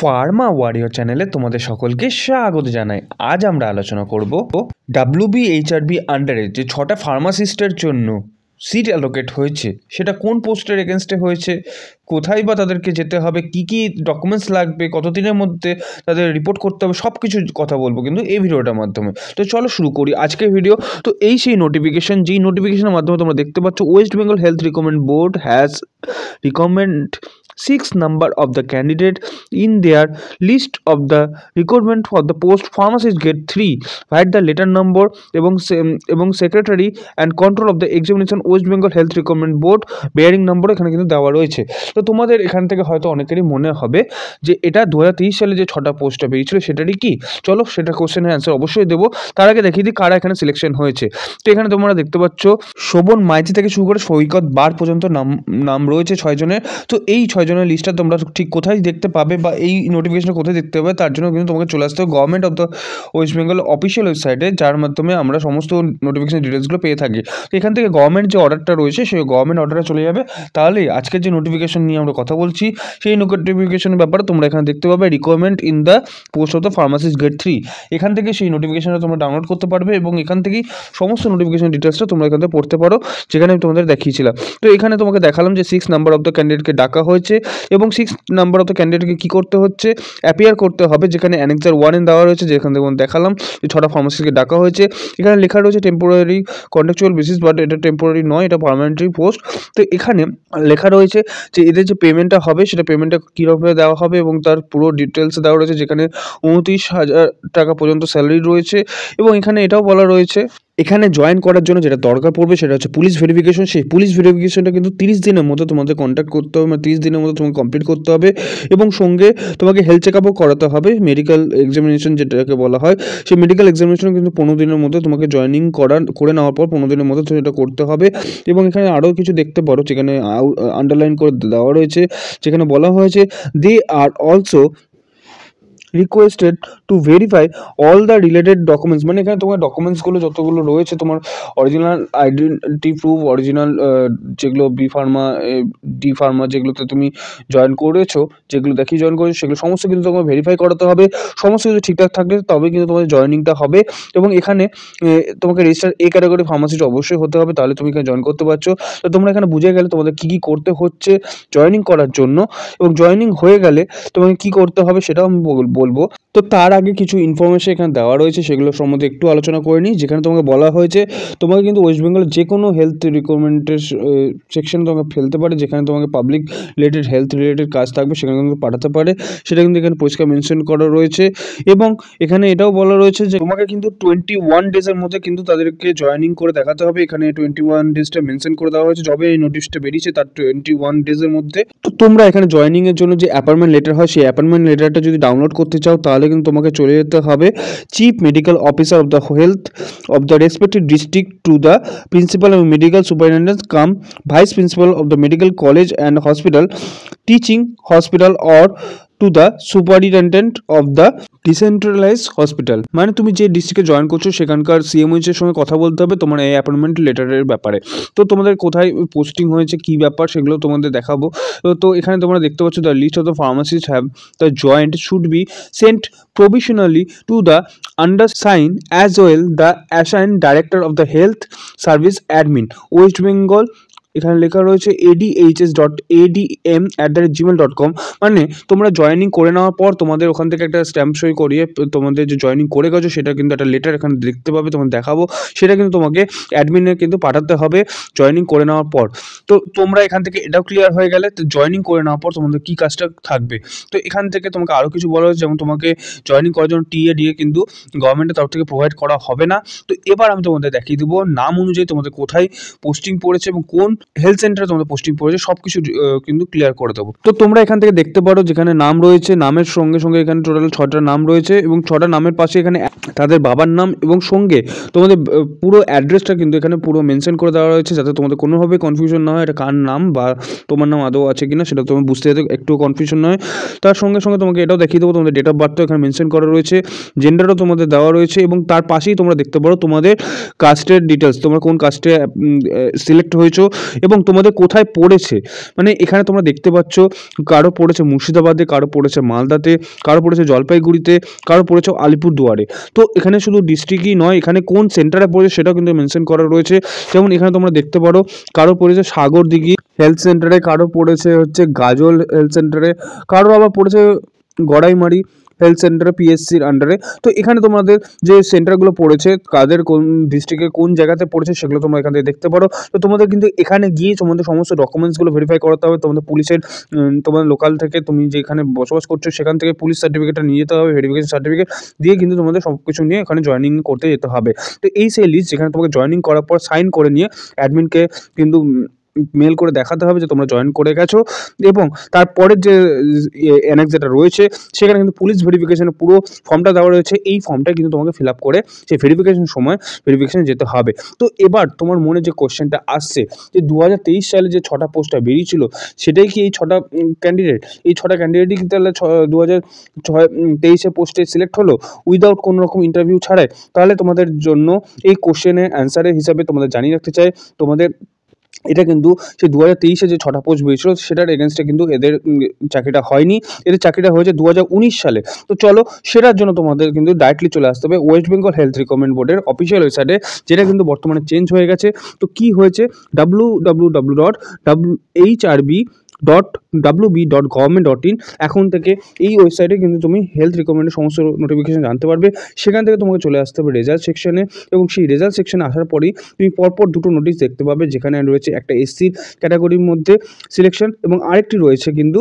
Pharma warrior চ্যানেলে তোমাদের সকলকে স্বাগত জানাই। আজ আমরা আলোচনা করব WBHRB আন্ডারে যে 6টা ফার্মাসিস্টের জন্য সিট অ্যালোকেট হয়েছে সেটা কোন পোস্টের এগেনস্টে হয়েছে, কোথায় বা তাদেরকে যেতে হবে, কি কি ডকুমেন্টস লাগবে, কতদিনের মধ্যে তাদের রিপোর্ট করতে হবে, সব কিছু কথা বলবো কিন্তু এই ভিডিওটার মাধ্যমে। তো চলো শুরু করি আজকের ভিডিও। তো এই সেই নোটিফিকেশন, যেই নোটিফিকেশনের মাধ্যমে তোমরা দেখতে পাচ্ছ West Bengal health recommend board has recommend 6 number of the candidate in their list of the requirement for the post pharmacist grade 3 write the letter number এবং secretary and control of the examination West Bengal health recruitment board bearing number এখানে কিন্তু দেওয়া রয়েছে। তো তোমাদের এখান থেকে হয়তো অনেকেরই মনে হবে যে এটা 2023 সালে যে 6টা পোস্টটা বেরিয়েছিল সেটারই কি, চলো সেটা কোশ্চেনের অ্যান্সার অবশ্যই দেবো। তার আগে দেখিয়ে দিই কারা এখানে সিলেকশন হয়েছে। তো এখানে তোমরা দেখতে পাচ্ছ শোভন মাইতি থেকে শুরু করে সৈকত বার পর্যন্ত নাম রয়েছে 6 জনের। তো এই 6 জনের লিস্টটা তোমরা ঠিক কোথায় দেখতে পাবে বা এই নোটিফিকেশনটা কোথায় দেখতে পাবে তার জন্য কিন্তু তোমাকে চলে আসতে হবে government of the West Bengal official ওয়েবসাইটে, যার মাধ্যমে আমরা সমস্ত নোটিফিকেশন ডিটেলসগুলো পেয়ে থাকি। তো এখান থেকে গভর্নমেন্ট যে অর্ডারটা রয়েছে সেই গভর্নমেন্ট অর্ডারে চলে যাবে। তাহলে আজকের যে নোটিফিকেশন নিয়ে আমরা কথা বলছি সেই নোটিফিকেশনের ব্যাপারে তোমরা এখানে দেখতে পাবে requirement in the post of the pharmacist grade 3। এখান থেকে সেই নোটিফিকেশনটা তোমরা ডাউনলোড করতে পারবে এবং এখান থেকেই সমস্ত নোটিফিকেশন ডিটেলসটা তোমরা এখান থেকে পড়তে পারো, যেখানে আমি তোমাদের দেখিয়েছিলাম। তো এখানে তোমাকে দেখালাম যে 6 নাম্বার অফ দ্য ক্যান্ডিডেটকে ডাকা হয়েছে এবং 6 নাম্বার অফ দ্য ক্যান্ডিডেটকে কী করতে হচ্ছে, অ্যাপিয়ার করতে হবে, যেখানে অ্যানেক্সার 1 এ দেওয়া রয়েছে, যেখান থেকে দেখালাম যে 6টা ফার্মাসিস্টকে ডাকা হয়েছে। এখানে লেখা রয়েছে টেম্পোরারি কন্ট্রাকচুয়াল বেসিস, বাট এটা টেম্পোরারি নয়, এটা পার্মানেন্টারি পোস্ট। তো এখানে লেখা রয়েছে যে এদের যে পেমেন্টটা হবে সেটা পেমেন্টটা কীভাবে দেওয়া হবে এবং তার পুরো ডিটেলস দেওয়া রয়েছে, যেখানে 29,000 টাকা পর্যন্ত স্যালারি রয়েছে। এবং এখানে এটাও বলা রয়েছে এখানে জয়েন করার জন্য যেটা দরকার পড়বে সেটা হচ্ছে পুলিশ ভেরিফিকেশন। সেই পুলিশ ভেরিফিকেশনটা কিন্তু 30 দিনের মধ্যে তোমাদের কন্ট্যাক্ট করতে হবে, মানে 30 দিনের মধ্যে তোমাকে কমপ্লিট করতে হবে এবং সঙ্গে তোমাকে হেলথ চেক আপও করাতে হবে। মেডিকেল এক্সামিনেশন যেটাকে বলা হয়, সেই মেডিকেল এক্সামিনেশন কিন্তু 15 দিনের মধ্যে তোমাকে জয়েনিং করে নেওয়ার পর 15 দিনের মধ্যে সেটা করতে হবে। এবং এখানে আরও কিছু দেখতে পারো, যেখানে আন্ডারলাইন করে দেওয়া রয়েছে, যেখানে বলা হয়েছে they are also requested to verify all the related documents. মানে এখানে তোমার ডকুমেন্টসগুলো যতগুলো রয়েছে, তোমার অরিজিনাল আইডেন্টি প্রুফ, অরিজিনাল যেগুলো বি ফার্মা ডি ফার্মা যেগুলোতে তুমি জয়েন করেছো, যেগুলো দেখিয়ে জয়েন করেছো, সেগুলো সমস্ত কিন্তু তোমাকে ভেরিফাই করাতে হবে। সমস্ত কিছু ঠিকঠাক থাকলে তবে কিন্তু তোমাদের জয়েনিংটা হবে। এবং এখানে তোমাকে রেজিস্টার এ ক্যাটাগরি ফার্মাসিস্ট অবশ্যই হতে হবে, তাহলে তুমি এখানে জয়েন করতে পারছো। তো তোমরা এখানে বুঝে গেলে তোমাদের কী কী করতে হচ্ছে জয়েনিং করার জন্য, এবং জয়েনিং হয়ে গেলে তোমাকে কী করতে হবে সেটাও আমি বলবো। তো তার আগে কিছু ইনফরমেশন এখানে দেওয়া রয়েছে, সেগুলোর সম্বন্ধে একটু আলোচনা করে নিই। যেখানে তোমাকে বলা হয়েছে তোমাকে কিন্তু ওয়েস্ট বেঙ্গলের যে কোনো হেলথ রিকোয়ারমেন্টের সেকশন তোমাকে ফেলতে পারে, যেখানে তোমাকে পাবলিক রিলেটেড হেলথ রিলেটেড কাজ থাকবে সেখানে কিন্তু পাঠাতে পারে, সেটা কিন্তু এখানে পরিষ্কার মেনশন করা রয়েছে। এবং এখানে এটাও বলা রয়েছে যে তোমাকে কিন্তু 21 ডেজের মধ্যে কিন্তু তাদেরকে জয়েনিং করে দেখাতে হবে। এখানে 21 ডেজটা মেনশন করে দেওয়া হয়েছে, যবে এই নোটিশটা বেরিয়েছে তার 21 ডেজের মধ্যে। তো তোমরা এখানে জয়েনিংয়ের জন্য যে অ্যাপয়েন্টমেন্ট লেটার হয়, সেই অ্যাপয়েন্টমেন্ট লেটারটা যদি ডাউনলোড করতে চাও তাহলে কিন্তু তোমাকে চলে যেতে হবে chief medical officer of the health of the respective district to the principal এবং medical superintendent cum vice principal of the medical college and hospital teaching hospital or to the superintendent of the decentralised hospital. মানে তুমি যে ডিস্ট্রিক্টে join করছো সেখানকার সিএমওইচের সঙ্গে কথা বলতে হবে তোমার এই অ্যাপয়েন্টমেন্ট লেটারের ব্যাপারে। তো তোমাদের কোথায় পোস্টিং হয়েছে, কী ব্যাপার, সেগুলো তোমাদের দেখাবো। তো এখানে তোমরা দেখতে পাচ্ছ the list of the pharmacist have the joint should be sent provisionally to the undersigned as well the assigned director of the health service admin West Bengal। এখানে লেখা রয়েছে adhs.adm@gmail.com। মানে তোমরা জয়েনিং করে নেওয়ার পর তোমাদের ওখান থেকে একটা স্ট্যাম্প সই করিয়ে তোমাদের যে জয়েনিং করে গেছো সেটা কিন্তু একটা লেটার এখানে দেখতে পাবে, তোমাকে দেখাবো। সেটা কিন্তু তোমাকে অ্যাডমিনে কিন্তু পাঠাতে হবে জয়েনিং করে নেওয়ার পর। তো তোমরা এখান থেকে এটাও ক্লিয়ার হয়ে গেলে তো জয়েনিং করে নেওয়ার পর তোমাদের কী কাজটা থাকবে। তো এখান থেকে তোমাকে আরও কিছু বলা হয়েছে, যেমন তোমাকে জয়েনিং করার জন্য টিএডিএ কিন্তু গভর্নমেন্টের তরফ থেকে প্রোভাইড করা হবে না। তো এবার আমি তোমাদের দেখিয়ে দেবো নাম অনুযায়ী তোমাদের কোথায় পোস্টিং পড়েছে এবং কোন হেলথ সেন্টারে তোমাদের পোস্টিং পড়েছে সব কিছু কিন্তু ক্লিয়ার করে দেবো। তো তোমরা এখান থেকে দেখতে পারো যেখানে নাম রয়েছে, নামের সঙ্গে সঙ্গে এখানে টোটাল 6টা নাম রয়েছে এবং 6টা নামের পাশে এখানে তাদের বাবার নাম এবং সঙ্গে তোমাদের পুরো অ্যাড্রেসটা কিন্তু এখানে পুরো মেনশন করে দেওয়া রয়েছে, যাতে তোমাদের কোনোভাবে কনফিউশন না হয় এটা কার নাম বা তোমার নাম আদৌ আছে কিনা সেটা তুমি বুঝতে যেতে একটু কনফিউশন নয়। তার সঙ্গে সঙ্গে তোমাকে এটাও দেখিয়ে দেবো তোমাদের ডেট অফ বার্থও এখানে মেনশন করা রয়েছে, জেন্ডারও তোমাদের দেওয়া রয়েছে এবং তার পাশেই তোমরা দেখতে পারো তোমাদের কাস্টের ডিটেলস, তোমরা কোন কাস্টে সিলেক্ট হয়েছো এবং তোমাদের কোথায় পড়েছে, মানে এখানে তোমরা দেখতে পাচ্ছ কারো পড়েছে মুর্শিদাবাদে, কারো পড়েছে মালদাতে, কারো পড়েছে জলপাইগুড়িতে, কারো পড়েছে আলিপুরদুয়ারে। তো এখানে শুধু ডিস্ট্রিক্টই নয়, এখানে কোন সেন্টারে পড়েছে সেটাও কিন্তু মেনশন করা রয়েছে। যেমন এখানে তোমরা দেখতে পারো কারো পড়েছে সাগরদিঘি হেলথ সেন্টারে, কারো পড়েছে হচ্ছে গাজল হেলথ সেন্টারে, কারো আবার পড়েছে গড়াইমারি হেলথ সেন্টারে পিএসসির আন্ডারে। তো এখানে তোমাদের যে সেন্টারগুলো পড়েছে কাদের কোন ডিস্ট্রিক্টে কোন জায়গাতে পড়েছে সেগুলো তোমরা এখান থেকে দেখতে পারো। তো তোমাদের কিন্তু এখানে গিয়ে তোমাদের সমস্ত ডকুমেন্টসগুলো ভেরিফাই করাতে হবে। তোমাদের পুলিশের তোমাদের লোকাল থেকে তুমি যেখানে বসবাস করছো সেখান থেকে পুলিশ সার্টিফিকেটটা নিয়ে যেতে হবে, ভেরিফিকেশন সার্টিফিকেট দিয়ে কিন্তু তোমাদের সব কিছু নিয়ে এখানে জয়েনিং করতে যেতে হবে। তো এই সেই লিস্ট যেখানে তোমাকে জয়েনিং করার পর সাইন করে নিয়ে অ্যাডমিনকে কিন্তু মেল করে দেখাতে হবে যে তোমরা জয়েন করে গেছো। এবং তারপরের যে অ্যানেক্স যেটা রয়েছে সেখানে কিন্তু পুলিশ ভেরিফিকেশনের পুরো ফর্মটা দেওয়া রয়েছে। এই ফর্মটা কিন্তু তোমাকে ফিল আপ করে সেই ভেরিফিকেশনে যেতে হবে। তো এবার তোমার মনে যে কোশ্চেনটা আসছে যে 2023 সালে যে 6টা পোস্টটা বেরিয়েছিল সেটাই কি এই 6টা ক্যান্ডিডেট, এই 6টা ক্যান্ডিডেটই কি তাহলে 2023 পোস্টে সিলেক্ট হলো উইদাউট কোনো রকম ইন্টারভিউ ছাড়াই? তাহলে তোমাদের জন্য এই কোশ্চেনের অ্যান্সারের হিসাবে তোমাদের জানিয়ে রাখতে চাই, তোমাদের এটা কিন্তু সেই 2023 যে 6টা পোস্ট বেরিয়েছিল সেটার এগেনস্টে কিন্তু এদের চাকরিটা হয়নি, এদের চাকরিটা হয়েছে 2019 সালে। তো চলো সেটার জন্য তোমাদের কিন্তু ডাইরেক্টলি চলে আসতে হবে ওয়েস্ট বেঙ্গল হেলথ রিক্রুটমেন্ট বোর্ডের অফিসিয়াল ওয়েবসাইটে, যেটা কিন্তু বর্তমানে চেঞ্জ হয়ে গেছে। তো কি হয়েছে, www.hrb.wb.government.in এখন থেকে এই ওয়েবসাইটে কিন্তু তুমি হেলথ রিকমেন্ডের সমস্ত নোটিফিকেশন জানতে পারবে। সেখান থেকে তোমাকে চলে আসতে হবে রেজাল্ট সেকশনে, এবং সেই রেজাল্ট সেকশনে আসার পরেই তুমি পরপর দুটো নোটিশ দেখতে পাবে, যেখানে রয়েছে একটা এসসির ক্যাটাগরির মধ্যে সিলেকশন এবং আরেকটি রয়েছে কিন্তু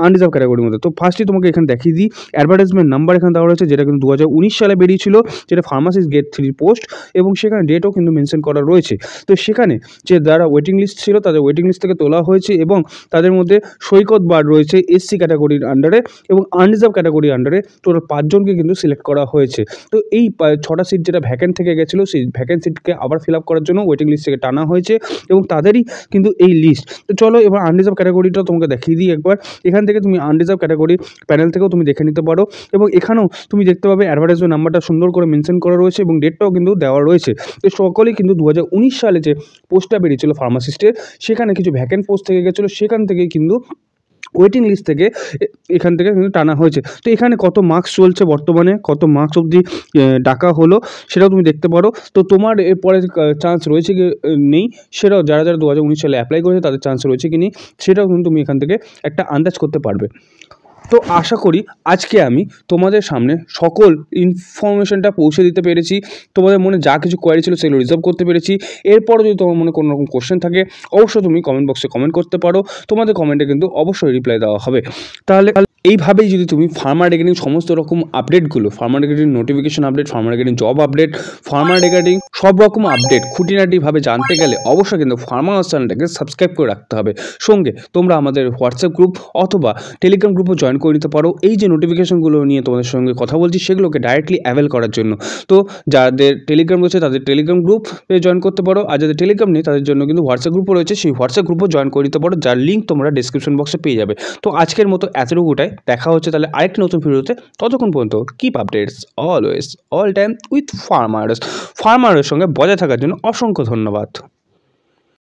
আনরিজার্ভ ক্যাটাগরির মধ্যে। তো ফার্স্টে তোমাকে এখানে দেখিয়ে দিই অ্যাডভার্টাইজমেন্ট নাম্বার এখানে দেওয়া রয়েছে, যেটা কিন্তু 2019 সালে বেরিয়েছিল, যেটা ফার্মাসিস্ট গ্রেড 3 পোস্ট, এবং সেখানে ডেটও কিন্তু মেনশন করা রয়েছে। তো সেখানে যে যারা ওয়েটিং লিস্ট ছিল তাদের ওয়েটিং লিস্ট থেকে তোলা হয়েছে, এবং তাদের মধ্যে সৈকত বার রয়েছে এসসি ক্যাটাগরির আন্ডারে এবং আনরিজার্ভ ক্যাটাগরির আন্ডারে, টোটাল 5 জনকে কিন্তু সিলেক্ট করা হয়েছে। তো এই 6টা সিট যেটা ভ্যাকেন্ট থেকে গেছিলো সেই ভ্যাকেন্ট সিটকে আবার ফিল আপ করার জন্য ওয়েটিং লিস্ট থেকে টানা হয়েছে, এবং তাদেরই কিন্তু এই লিস্ট। তো চলো এবার আনরিজার্ভ ক্যাটাগরিটা তোমাকে দেখিয়ে দিই একবার। এখান থেকে তুমি আনরিজার্ভ ক্যাটাগরি প্যানেল থেকেও তুমি দেখে নিতে পারো, এবং এখানেও তুমি দেখতে পাবে অ্যাডভার্টাইজমেন্ট নাম্বারটা সুন্দর করে মেনশন করা রয়েছে এবং ডেটটাও কিন্তু দেওয়া রয়েছে। তো সকলেই কিন্তু 2019 সালে যে পোস্টটা বেরিয়েছিল ফার্মাসিস্টের, সেখানে কিছু ভ্যাকেন্ট পোস্ট থেকে গেছিলো, সেখান থেকেই কিন্তু ওয়েটিং লিস্ট থেকে এখান থেকে কিন্তু টানা হয়েছে। তো এখানে কত মার্কস চলছে বর্তমানে, কত মার্কস অবধি ডাকা হলো সেটাও তুমি দেখতে পারো। তো তোমার এরপরে চান্স রয়েছে কি নেই সেটাও, যারা যারা 2019 সালে অ্যাপ্লাই করেছে তাদের চান্স রয়েছে কি নেই সেটাও কিন্তু তুমি এখান থেকে একটা আন্দাজ করতে পারবে। তো আশা করি আজকে আমি তোমাদের সামনে সকল ইনফরমেশনটা পৌঁছে দিতে পেরেছি, তোমাদের মনে যা কিছু কোয়ারি ছিল সেগুলো রিজলভ করতে পেরেছি। এরপরও যদি তোমার মনে কোনো রকম কোশ্চেন থাকে অবশ্যই তুমি কমেন্ট বক্সে কমেন্ট করতে পারো, তোমাদের কমেন্টে কিন্তু অবশ্যই রিপ্লাই দেওয়া হবে। তাহলে এইভাবেই যদি তুমি ফার্মার রিগার্ডিং সমস্ত রকম আপডেটগুলো, farmer regarding notification update, farmer regarding job update, farmer regarding সব রকম আপডেট খুঁটিনাটিভাবে জানতে গেলে অবশ্যই কিন্তু ফার্মার চ্যানেলটাকে সাবস্ক্রাইব করে রাখতে হবে। সঙ্গে তোমরা আমাদের হোয়াটসঅ্যাপ গ্রুপ অথবা টেলিগ্রাম গ্রুপও জয়েন করে নিতে পারো, এই যে নোটিফিকেশনগুলো নিয়ে তোমাদের সঙ্গে কথা বলছি সেগুলোকে ডাইরেক্টলি অ্যাভেল করার জন্য। তো যাদের টেলিগ্রাম রয়েছে তাদের টেলিগ্রাম গ্রুপে জয়েন করতে পারো, আর যাদের টেলিগ্রাম নেই তাদের জন্য কিন্তু হোয়াটসঅ্যাপ গ্রুপও রয়েছে, সেই হোয়াটসঅ্যাপ গ্রুপও জয়েন করে নিতে পারো, যার লিঙ্ক তোমরা ডিসক্রিপশন বক্সে পেয়ে যাবে। তো আজকের মতো এতটুকুটাই, দেখা হচ্ছে তাহলে আরেকটি নতুন ভিডিওতে। ততক্ষণ পর্যন্ত keep updates always all time with farmers. ফার্মারের সঙ্গে বজায় থাকার জন্য অসংখ্য ধন্যবাদ।